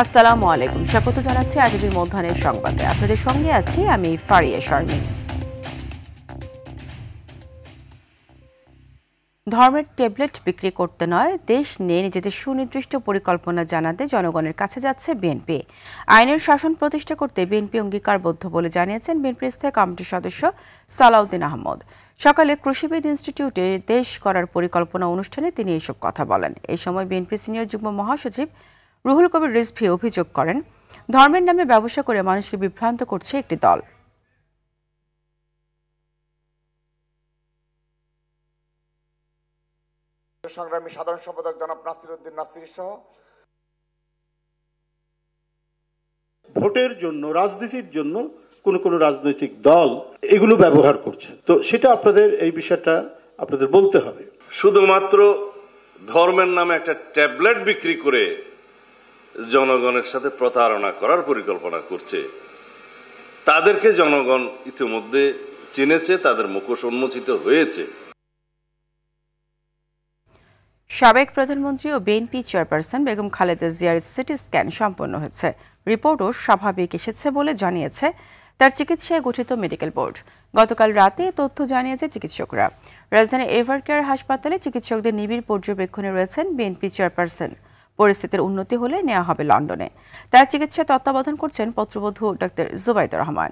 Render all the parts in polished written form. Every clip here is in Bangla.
আসসালামু আলাইকুম, স্বাগত জানাচ্ছি আরটিভির মধ্যাহ্নের সংবাদে। আপনাদের সঙ্গে আছি আমি ফারিয়া শারমিন। ধর্মের ট্যাবলেট বিক্রি করতে নয়, দেশ নিয়ে নিজেদের সুনির্দিষ্ট পরিকল্পনা জানাতে জনগণের কাছে যাচ্ছে বিএনপি। আইনের শাসন প্রতিষ্ঠা করতে বিএনপি অঙ্গীকারবদ্ধ বলে জানিয়েছেন বিএনপির স্থায়ী কমিটির সদস্য সালাউদ্দিন আহমদ। সকালে কৃষিবিদ ইনস্টিটিউটে দেশ করার পরিকল্পনা অনুষ্ঠানে তিনি এসব কথা বলেন। এই সময় বিএনপি সিনিয়র যুগ্ম মহাসচিব রুহুল কবির রিজভী অভিযোগ করেন, ধর্মের নামে ব্যবসা করে মানুষকে বিভ্রান্ত করছে একটি দল। সংগ্রামী সাধারণ সম্পাদক জনাব নাসির উদ্দিন নাসির সহ ভোটের জন্য, রাজনীতির জন্য কোন রাজনৈতিক দল এগুলো ব্যবহার করছে, তো সেটা আপনাদের এই বিষয়টা আপনাদের বলতে হবে। শুধুমাত্র ধর্মের নামে একটা ট্যাবলেট বিক্রি করে জনগণের সাথে প্রতারণা করার পরিকল্পনা করছে। তাদেরকে জনগণ ইতিমধ্যে চিনেছে, তাদের মুখোশ উন্মোচিত হয়েছে। সাবেক প্রধানমন্ত্রী ও বিএনপি চেয়ারপারসন বেগম খালেদা জিয়ার সিটি স্ক্যান সম্পন্ন হয়েছে। রিপোর্টও স্বাভাবিক এসেছে বলে জানিয়েছে তার চিকিৎসায় গঠিত মেডিকেল বোর্ড। গতকাল রাতে তথ্য জানিয়েছে চিকিৎসকরা। রাজধানী এভারকেয়ার হাসপাতালে চিকিৎসকদের নিবিড় পর্যবেক্ষণে রয়েছেন বিএনপি চেয়ারপারসন। পরিস্থিতির উন্নতি হলে নেওয়া হবে লন্ডনে। তার চিকিৎসা তত্ত্বাবধান করছেন পত্রবধূ ডক্টর জুবাইদুর রহমান।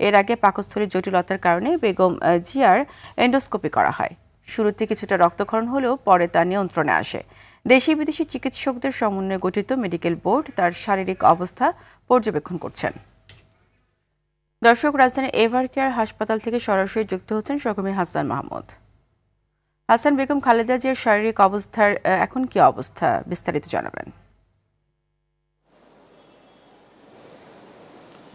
এর আগে পাকস্থলীর জটিলতার কারণে বেগম জিয়ার এন্ডোস্কোপি করা হয়। শুরুতে কিছুটা রক্তক্ষরণ হলেও পরে তা নিয়ন্ত্রণে আসে। দেশি বিদেশি চিকিৎসকদের সমন্বয়ে গঠিত মেডিকেল বোর্ড তার শারীরিক অবস্থা পর্যবেক্ষণ করছেন। দর্শক, রাজধানীর এভারকেয়ার হাসপাতাল থেকে সরাসরি যুক্ত হচ্ছেন সহকর্মী হাসান মাহমুদ। হাসান, বেগম খালেদা জিয়ার শারীরিক অবস্থার এখন কি অবস্থা, বিস্তারিত জানাবেন।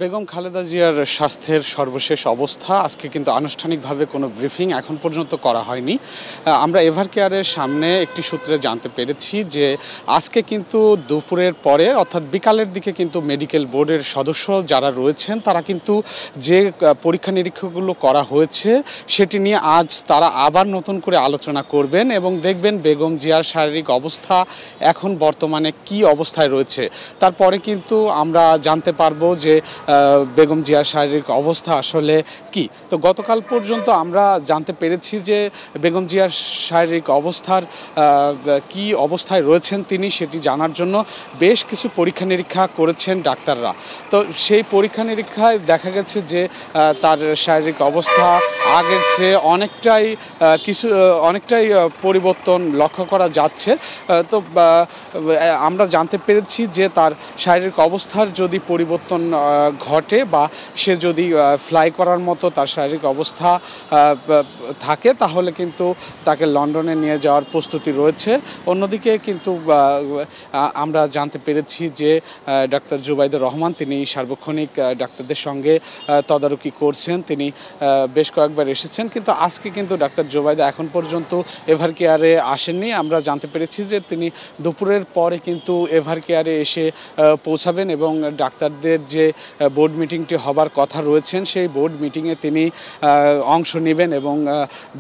বেগম খালেদা জিয়ার স্বাস্থ্যের সর্বশেষ অবস্থা আজকে কিন্তু আনুষ্ঠানিকভাবে কোনো ব্রিফিং এখন পর্যন্ত করা হয়নি। আমরা এভারকেয়ারের সামনে একটি সূত্রে জানতে পেরেছি যে আজকে কিন্তু দুপুরের পরে অর্থাৎ বিকালের দিকে কিন্তু মেডিকেল বোর্ডের সদস্য যারা রয়েছেন তারা কিন্তু যে পরীক্ষা নিরীক্ষাগুলো করা হয়েছে সেটি নিয়ে আজ তারা আবার নতুন করে আলোচনা করবেন এবং দেখবেন বেগম জিয়ার শারীরিক অবস্থা এখন বর্তমানে কি অবস্থায় রয়েছে। তারপরে কিন্তু আমরা জানতে পারবো যে বেগম জিয়ার শারীরিক অবস্থা আসলে কি। তো গতকাল পর্যন্ত আমরা জানতে পেরেছি যে বেগম জিয়ার শারীরিক অবস্থার কি অবস্থায় রয়েছেন তিনি সেটি জানার জন্য বেশ কিছু পরীক্ষা নিরীক্ষা করেছেন ডাক্তাররা। তো সেই পরীক্ষা নিরীক্ষায় দেখা গেছে যে তার শারীরিক অবস্থা আগের চেয়ে অনেকটাই পরিবর্তন লক্ষ্য করা যাচ্ছে। তো আমরা জানতে পেরেছি যে তার শারীরিক অবস্থার যদি পরিবর্তন ঘটে বা সে যদি ফ্লাই করার মতো তার শারীরিক অবস্থা থাকে তাহলে কিন্তু তাকে লন্ডনে নিয়ে যাওয়ার প্রস্তুতি রয়েছে। অন্যদিকে কিন্তু আমরা জানতে পেরেছি যে ডাক্তার জুবাইদুর রহমান তিনি সার্বক্ষণিক ডাক্তারদের সঙ্গে তদারকি করছেন। তিনি বেশ কয়েকবার এসেছেন, কিন্তু আজকে কিন্তু ডাক্তার জুবাইদা এখন পর্যন্ত এভারকেয়ারে আসেননি। আমরা জানতে পেরেছি যে তিনি দুপুরের পরে কিন্তু এভারকেয়ারে এসে পৌঁছাবেন এবং ডাক্তারদের যে বোর্ড মিটিংটি হবার কথা রয়েছেন সেই বোর্ড মিটিংয়ে তিনি অংশ নেবেন এবং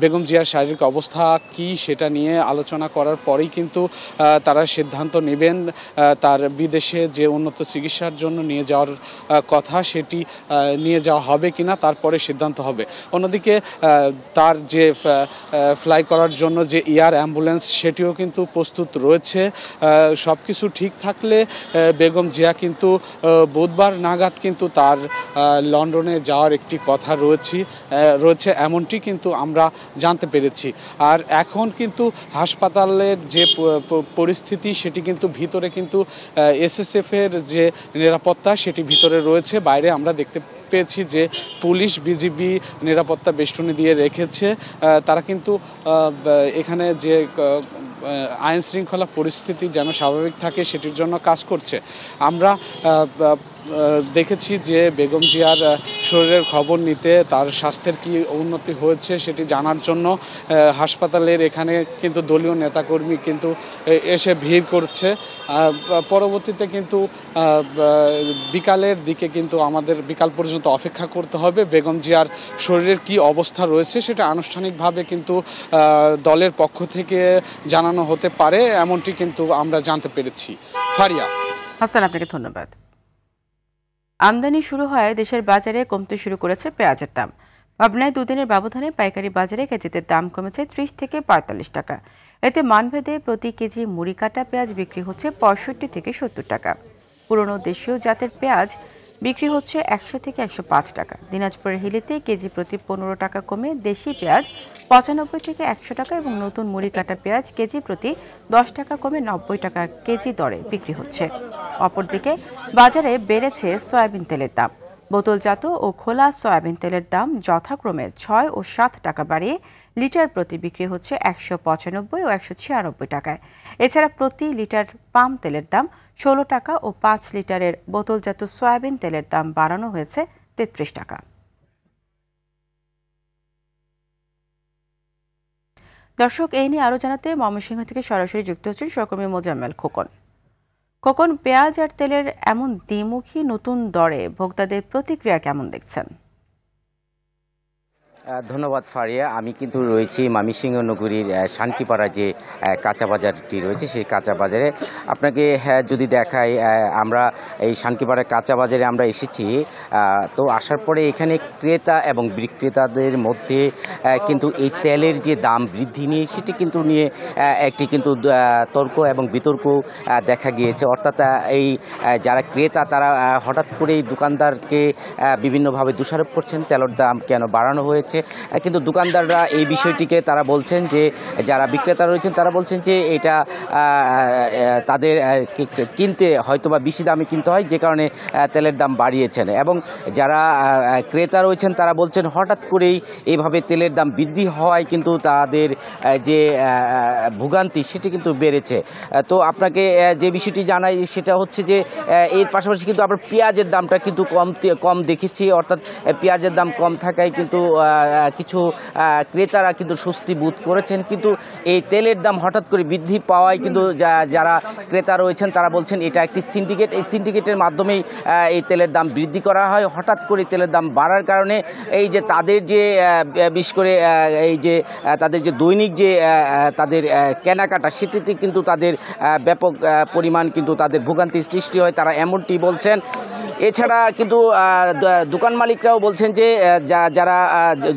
বেগম জিয়ার শারীরিক অবস্থা কি সেটা নিয়ে আলোচনা করার পরেই কিন্তু তারা সিদ্ধান্ত নেবেন তার বিদেশে যে উন্নত চিকিৎসার জন্য নিয়ে যাওয়ার কথা সেটি নিয়ে যাওয়া হবে কিনা, তারপরে সিদ্ধান্ত হবে। অন্যদিকে তার যে ফ্লাই করার জন্য যে এয়ার অ্যাম্বুলেন্স সেটিও কিন্তু প্রস্তুত রয়েছে। সব কিছু ঠিক থাকলে বেগম জিয়া কিন্তু বুধবার নাগাদ কিন্তু তার লন্ডনে যাওয়ার একটি কথা রয়েছে এমনটি কিন্তু আমরা জানতে পেরেছি। আর এখন কিন্তু হাসপাতালের যে পরিস্থিতি সেটি কিন্তু ভিতরে কিন্তু এসএসএফের যে নিরাপত্তা সেটি ভিতরে রয়েছে। বাইরে আমরা দেখতে পেয়েছি যে পুলিশ বিজিবি নিরাপত্তা বেষ্টনী দিয়ে রেখেছে। তারা কিন্তু এখানে যে আইন শৃঙ্খলা পরিস্থিতি যেন স্বাভাবিক থাকে সেটির জন্য কাজ করছে। আমরা দেখেছি যে বেগম জিয়ার শরীরের খবর নিতে, তার স্বাস্থ্যের কি উন্নতি হয়েছে সেটি জানার জন্য হাসপাতালের এখানে কিন্তু দলীয় নেতাকর্মী কিন্তু এসে ভিড় করছে। পরবর্তীতে কিন্তু বিকালের দিকে কিন্তু আমাদের বিকাল পর্যন্ত অপেক্ষা করতে হবে। বেগম জিয়ার শরীরের কি অবস্থা রয়েছে সেটা আনুষ্ঠানিকভাবে কিন্তু দলের পক্ষ থেকে জানানো হতে পারে এমনটি কিন্তু আমরা জানতে পেরেছি। ফারিয়া। হাসান, আপনাকে ধন্যবাদ। আমদানি শুরু হয় দেশের বাজারে কমতে শুরু করেছে পেঁয়াজের দাম। পাবনায় দুদিনের ব্যবধানে পাইকারি বাজারে কেজিতে দাম কমেছে 30 থেকে 45 টাকা। এতে মানভেদে প্রতি কেজি মুড়ি কাটা পেঁয়াজ বিক্রি হচ্ছে 65 থেকে 70 টাকা। পুরনো দেশীয় জাতের পেঁয়াজ বিক্রি হচ্ছে 100 থেকে 105 টাকা। দিনাজপুরের হিলিতে কেজি প্রতি 15 টাকা কমে দেশি পেঁয়াজ 95 থেকে 100 টাকা এবং নতুন মুড়ি কাটা পেঁয়াজ কেজি প্রতি 10 টাকা কমে 90 টাকা কেজি দরে বিক্রি হচ্ছে। অপরদিকে বাজারে বেড়েছে সয়াবিন তেলের দাম। বোতলজাত ও খোলা সয়াবিন তেলের দাম যথাক্রমে 6 ও 7 টাকা বাড়িয়ে লিটার প্রতি বিক্রি হচ্ছে 195 ও 196 টাকায়। এছাড়া প্রতি লিটার পাম তেলের দাম 16 টাকা ও 5 লিটারের বোতলজাত সয়াবিন তেলের দাম বাড়ানো হয়েছে 33 টাকা। দর্শক, এই নিয়ে আরও জানাতে ময়মনসিংহ থেকে সরাসরি যুক্ত হচ্ছেন সহকর্মী মোজাম্মেল খোকন। খোকন, পেঁয়াজ আর তেলের এমন দ্বিমুখী নতুন দরে ভোক্তাদের প্রতিক্রিয়া কেমন দেখছেন? ধন্যবাদ ফারিয়া। আমি কিন্তু রয়েছি ময়মনসিংহ নগরীর শান্তিপাড়া যে কাঁচা বাজারটি রয়েছে সেই কাঁচা বাজারে। আপনাকে যদি দেখাই, আমরা এই শান্তিপাড়ার কাঁচা বাজারে আমরা এসেছি। তো আসার পরে এখানে ক্রেতা এবং বিক্রেতাদের মধ্যে কিন্তু এই তেলের যে দাম বৃদ্ধি নিয়ে সেটি কিন্তু নিয়ে একটি কিন্তু তর্ক এবং বিতর্ক দেখা গিয়েছে। অর্থাৎ এই যারা ক্রেতা তারা হঠাৎ করেই দোকানদারকে বিভিন্নভাবে দোষারোপ করছেন তেলের দাম কেন বাড়ানো হয়েছে। কিন্তু দোকানদাররা এই বিষয়টিকে তারা বলছেন যে যারা বিক্রেতা রয়েছেন তারা বলছেন যে এটা তাদের কিনতে হয়তোবা বেশি দামে কিনতে হয়, যে কারণে তেলের দাম বাড়িয়েছেন। এবং যারা ক্রেতা রয়েছেন তারা বলছেন হঠাৎ করেই এইভাবে তেলের দাম বৃদ্ধি হওয়ায় কিন্তু তাদের যে ভোগান্তি সেটি কিন্তু বেড়েছে। তো আপনাকে যে বিষয়টি জানাই সেটা হচ্ছে যে এর পাশাপাশি কিন্তু আমরা পেঁয়াজের দামটা কিন্তু কম দেখেছি। অর্থাৎ পেঁয়াজের দাম কম থাকায় কিন্তু কিছু ক্রেতারা কিন্তু স্বস্তি বোধ করেছেন। কিন্তু এই তেলের দাম হঠাৎ করে বৃদ্ধি পাওয়ায় কিন্তু যারা ক্রেতা রয়েছেন তারা বলছেন এটা একটি সিন্ডিকেট। এই সিন্ডিকেটের মাধ্যমেই এই তেলের দাম বৃদ্ধি করা হয়। হঠাৎ করে তেলের দাম বাড়ার কারণে এই যে তাদের যে বিশেষ করে এই যে তাদের যে দৈনিক যে তাদের কেনাকাটা সেটিতে কিন্তু তাদের ব্যাপক পরিমাণ কিন্তু তাদের ভোগান্তির সৃষ্টি হয়, তারা এমনটি বলছেন। এছাড়া কিন্তু দোকান মালিকরাও বলছেন যে যারা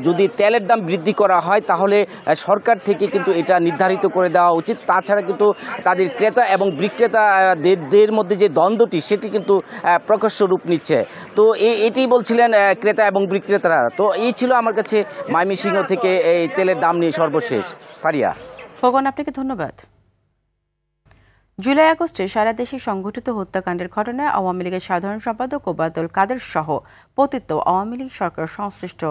যদি তেলের দাম বৃদ্ধি করা হয় তাহলে সরকার থেকে কিন্তু এটা নির্ধারিত করে দেওয়া উচিত। তাছাড়া কিন্তু তাদের ক্রেতা এবং বিক্রেতাদের মধ্যে যে দ্বন্দ্বটি সেটি কিন্তু প্রকাশ্য রূপ নিচ্ছে। তো এটি বলছিলেন ক্রেতা এবং বিক্রেতারা। তো এই ছিল আমার কাছে ময়মনসিংহ থেকে এই তেলের দাম নিয়ে সর্বশেষ। ফারিয়া। খোকন, আপনাকে ধন্যবাদ। জুলাই আগস্টে সারা দেশে সংঘটিত হত্যাকাণ্ডের ঘটনায় আওয়ামী লীগের সাধারণ সম্পাদক ওবায়দুল কাদের সহ পতিত আওয়ামী লীগ সরকার সংশ্লিষ্ট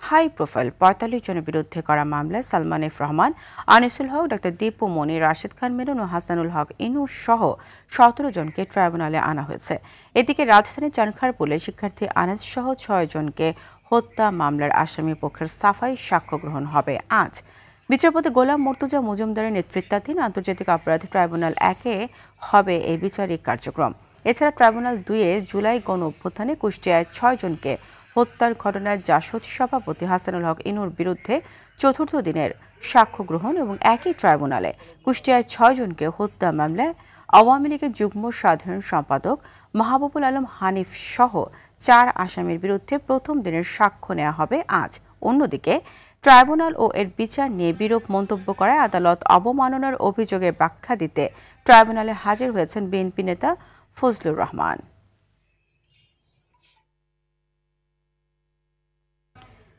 হাই প্রোফাইল ৪৫ জনের বিরুদ্ধে করা মামলায় সালমান এফ রহমান, আনিসুল হক, ডাক্তার দীপু মনি, রাশেদ খান মিলন ও হাসানুল হক ইনু সহ ১৭ জনকে ট্রাইব্যুনালে আনা হয়েছে। এদিকে রাজধানীর চানখারপুলে শিক্ষার্থী আনাস সহ ৬ জনকে হত্যা মামলার আসামি পক্ষের সাফাই সাক্ষ্য গ্রহণ হবে আজ। বিচারপতি গোলাম মর্তুজা মজুমদারের নেতৃত্বাধীন আন্তর্জাতিক অপরাধ ট্রাইব্যুনাল ১-এ হবে এই বিচারিক কার্যক্রম। এছাড়া ট্রাইব্যুনাল ২-এ জুলাই গণ অভ্যুত্থানে কুষ্টিয়ায় ৬ জনকে হত্যার ঘটনায় জাসদ সভাপতি হাসানুল হক ইনুর বিরুদ্ধে চতুর্থ দিনের সাক্ষ্য গ্রহণ এবং একই ট্রাইব্যুনালে কুষ্টিয়ায় ৬ জনকে হত্যা মামলায় আওয়ামী লীগের যুগ্ম সাধারণ সম্পাদক মাহবুবুল আলম হানিফ সহ ৪ আসামির বিরুদ্ধে প্রথম দিনের সাক্ষ্য নেওয়া হবে আজ। অন্যদিকে ট্রাইব্যুনাল ও এর বিচার নিয়ে বিরূপ মন্তব্য করায় আদালত অবমাননার অভিযোগে ব্যাখ্যা দিতে ট্রাইব্যুনালে হাজির হয়েছেন বিএনপি নেতা ফজলুর রহমান।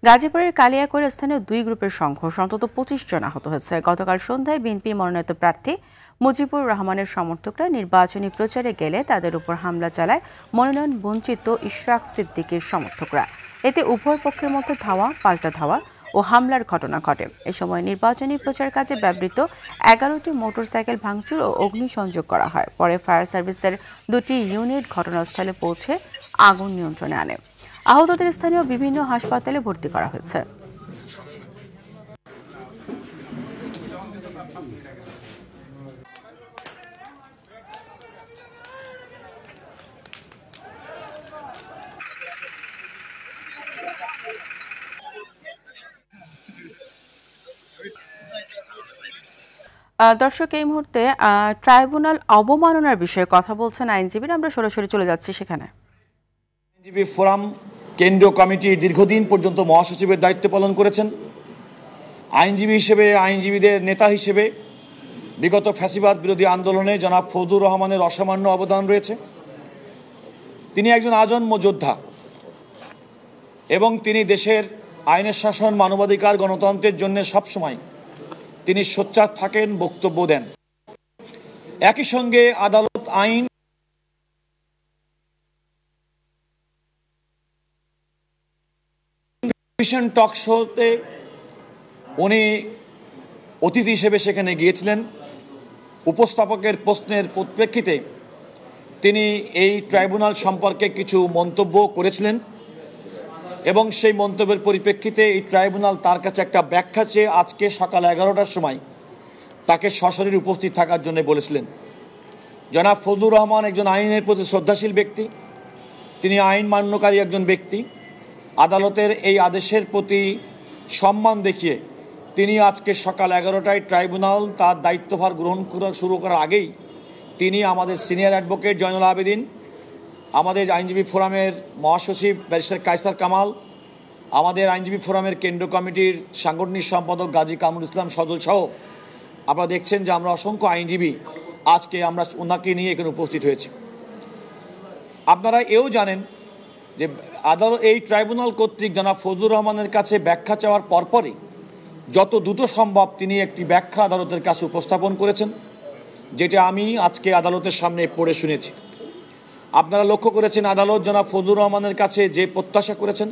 গাজীপুরের কালিয়াকৈর স্থানীয় ২ গ্রুপের সংঘর্ষে অন্তত ২৫ জন আহত হয়েছে। গতকাল সন্ধ্যায় বিএনপির মনোনীত প্রার্থী মুজিবুর রহমানের সমর্থকরা নির্বাচনী প্রচারে গেলে তাদের উপর হামলা চালায় মনোনয়ন বঞ্চিত ইশরাক সিদ্দিকীর সমর্থকরা। এতে উভয় পক্ষের মধ্যে ধাওয়া পাল্টা ধাওয়া ও হামলার ঘটনা ঘটে। এ সময় নির্বাচনী প্রচার কাজে ব্যবহৃত ১১টি মোটরসাইকেল ভাঙচুর ও অগ্নিসংযোগ করা হয়। পরে ফায়ার সার্ভিসের ২টি ইউনিট ঘটনাস্থলে পৌঁছে আগুন নিয়ন্ত্রণে আনে। আহতদের স্থানীয় বিভিন্ন হাসপাতালে ভর্তি করা হয়েছে। দর্শক, এই মুহূর্তে ট্রাইব্যুনাল অবমাননার বিষয়ে কথা বলছেন আইনজীবীরা। আমরা সরাসরি চলে যাচ্ছি সেখানে। আইনজীবী ফোরাম কেন্দ্রীয় কমিটি দীর্ঘদিন পর্যন্ত মহাসচিবের দায়িত্ব পালন করেছেন। আইনজীবী হিসেবে, আইনজীবীদের নেতা হিসেবে বিগত ফ্যাসিবাদ বিরোধী আন্দোলনে জনাব ফজলুর রহমানের অসামান্য অবদান রয়েছে। তিনি একজন আজন্ম যোদ্ধা এবং তিনি দেশের আইনের শাসন, মানবাধিকার, গণতন্ত্রের জন্য সবসময় তিনি সোচ্চার থাকেন, বক্তব্য দেন। একই সঙ্গে আদালত, আইন টক শোতে উনি অতিথি হিসেবে সেখানে গিয়েছিলেন। উপস্থাপকের প্রশ্নের পরিপ্রেক্ষিতে তিনি এই ট্রাইব্যুনাল সম্পর্কে কিছু মন্তব্য করেছিলেন এবং সেই মন্তব্যের পরিপ্রেক্ষিতে এই ট্রাইব্যুনাল তার কাছে একটা ব্যাখ্যা চেয়ে আজকে সকাল 11টার সময় তাকে সশরীরে উপস্থিত থাকার জন্য বলেছিলেন। জনাব ফজলুর রহমান একজন আইনের প্রতি শ্রদ্ধাশীল ব্যক্তি, তিনি আইন মান্যকারী একজন ব্যক্তি। আদালতের এই আদেশের প্রতি সম্মান দেখিয়ে তিনি আজকে সকাল 11টায় ট্রাইব্যুনাল তার দায়িত্বভার গ্রহণ শুরু করার আগেই তিনি আমাদের সিনিয়র অ্যাডভোকেট জয়নুল আবেদিন, আমাদের আইনজীবী ফোরামের মহাসচিব ব্যারিস্টার কায়সার কামাল, আমাদের আইনজীবী ফোরামের কেন্দ্র কমিটির সাংগঠনিক সম্পাদক গাজী কামরুল ইসলাম সজল সহ আপনারা দেখছেন যে আমরা অসংখ্য আইনজীবী আজকে আমরা ওনাকে নিয়ে এখানে উপস্থিত হয়েছি। আপনারা এও জানেন যে আদালত, এই ট্রাইব্যুনাল কর্তৃক জনাব ফজলুর রহমানের কাছে ব্যাখ্যা চাওয়ার পরপরই যত দ্রুত সম্ভব তিনি একটি ব্যাখ্যা আদালতের কাছে উপস্থাপন করেছেন, যেটা আমি আজকে আদালতের সামনে পড়ে শুনেছি। আপনারা লক্ষ্য করেছেন আদালত জনাব ফজলুর রহমানের কাছে যে প্রত্যাশা করেছেন,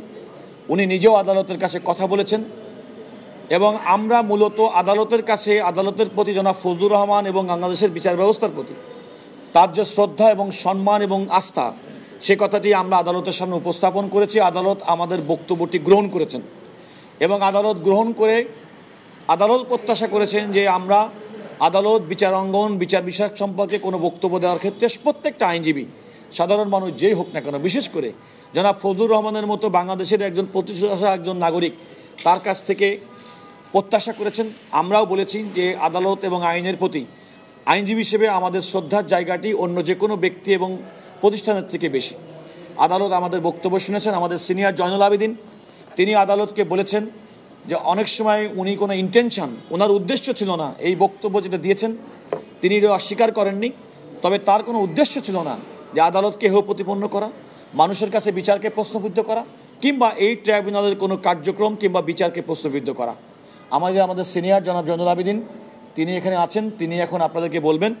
উনি নিজেও আদালতের কাছে কথা বলেছেন এবং আমরা মূলত আদালতের কাছে, আদালতের প্রতি জনাব ফজলুর রহমান এবং বাংলাদেশের বিচার ব্যবস্থার প্রতি তার যে শ্রদ্ধা এবং সম্মান এবং আস্থা, সে কথাটি আমরা আদালতের সামনে উপস্থাপন করেছি। আদালত আমাদের বক্তব্যটি গ্রহণ করেছেন এবং আদালত গ্রহণ করে আদালত প্রত্যাশা করেছেন যে আমরা আদালত, বিচার অঙ্গন, বিচার বিষয়ক সম্পর্কে কোনো বক্তব্য দেওয়ার ক্ষেত্রে প্রত্যেকটা আইনজীবী, সাধারণ মানুষ যেই হোক না কেন, বিশেষ করে জনাব ফজলুর রহমানের মতো বাংলাদেশের একজন প্রতিষ্ঠা একজন নাগরিক, তার কাছ থেকে প্রত্যাশা করেছেন। আমরাও বলেছি যে আদালত এবং আইনের প্রতি আইনজীবী হিসেবে আমাদের শ্রদ্ধার জায়গাটি অন্য যে কোনো ব্যক্তি এবং প্রতিষ্ঠানের থেকে বেশি। আদালত আমাদের বক্তব্য শুনেছেন। আমাদের সিনিয়র জয়নুল আবেদিন তিনি আদালতকে বলেছেন যে অনেক সময় উনি কোনো ইন্টেনশন, ওনার উদ্দেশ্য ছিল না, এই বক্তব্য যেটা দিয়েছেন তিনি অস্বীকার করেননি, তবে তার কোনো উদ্দেশ্য ছিল না যে আদালতকে হেয় প্রতিপন্ন করা, মানুষের কাছে বিচারকে প্রশ্নবিদ্ধ করা কিংবা এই ট্রাইব্যুনালের কোনো কার্যক্রম কিংবা বিচারকে প্রশ্নবিদ্ধ করা। আমাদের সিনিয়র জনাব জয়নুল আবেদিন তিনি এখানে আছেন, তিনি এখন আপনাদেরকে বলবেন।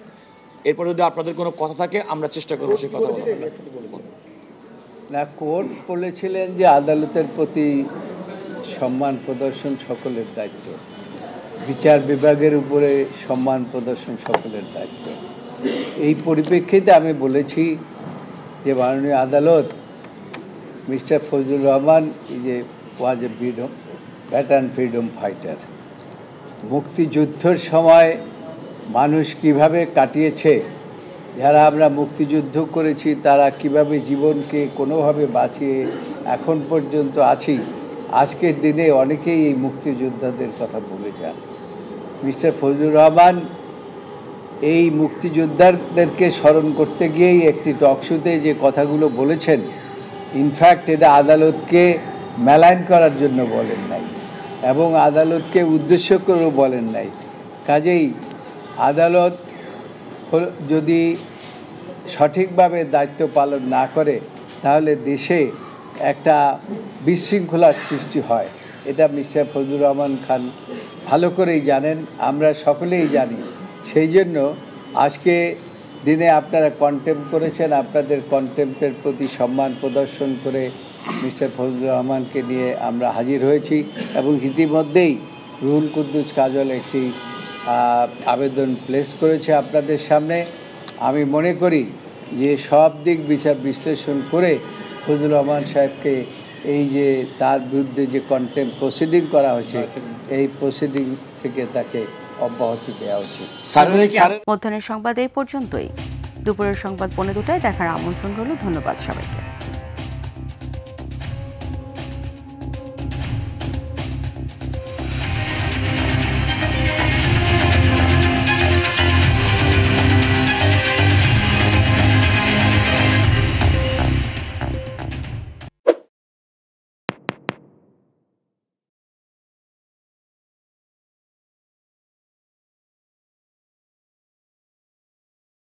এরপর যদি আপনাদের কোনো কথা থাকে আমরা চেষ্টা করবো সেই কথা বলার। না, কোর্ট বলেছিলেন যে আদালতের প্রতি সম্মান প্রদর্শন সকলের দায়িত্ব, বিচার বিভাগের উপরে সম্মান প্রদর্শন সকলের দায়িত্ব। এই পরিপ্রেক্ষিতে আমি বলেছি যে মাননীয় আদালত, মিস্টার ফজলুর রহমান যে ওয়াজ এ ভ্যাটারান ফ্রিডম ফাইটার, মুক্তিযুদ্ধের সময় মানুষ কিভাবে কাটিয়েছে, যারা আমরা মুক্তিযুদ্ধ করেছি তারা কিভাবে জীবনকে কোনোভাবে বাঁচিয়ে এখন পর্যন্ত আছি, আজকের দিনে অনেকেই এই মুক্তিযোদ্ধাদের কথা বলে যান। মিস্টার ফজলুর রহমান এই মুক্তিযোদ্ধাদেরকে স্মরণ করতে গিয়েই একটি টকশোতে যে কথাগুলো বলেছেন, ইনফ্যাক্ট এটা আদালতকে মেলাইন করার জন্য বলেন নাই এবং আদালতকে উদ্দেশ্য করেও বলেন নাই। কাজেই আদালত যদি সঠিকভাবে দায়িত্ব পালন না করে তাহলে দেশে একটা বিশৃঙ্খলার সৃষ্টি হয়। এটা মিস্টার ফজলুর রহমান খান ভালো করেই জানেন, আমরা সকলেই জানি। সেই জন্য আজকে দিনে আপনারা কন্টেম্প করেছেন, আপনাদের কন্টেম্পের প্রতি সম্মান প্রদর্শন করে মিস্টার ফজলুর রহমানকে নিয়ে আমরা হাজির হয়েছি এবং ইতিমধ্যেই রুহুল কুদ্দুস কাজল একটি আবেদন প্লেস করেছে আপনাদের সামনে। আমি মনে করি যে সব দিক বিচার বিশ্লেষণ করে ফজলুর রহমান সাহেবকে এই যে তার বিরুদ্ধে যে কন্টেম্প প্রসিডিং করা হয়েছে, এই প্রসিডিং থেকে তাকে অব্যাহতি দেওয়া উচিত। মধ্যাহ্নের সংবাদ এই পর্যন্তই। দুপুরের সংবাদ 2:15 দেখার আমন্ত্রণ রইল। ধন্যবাদ সবাইকে।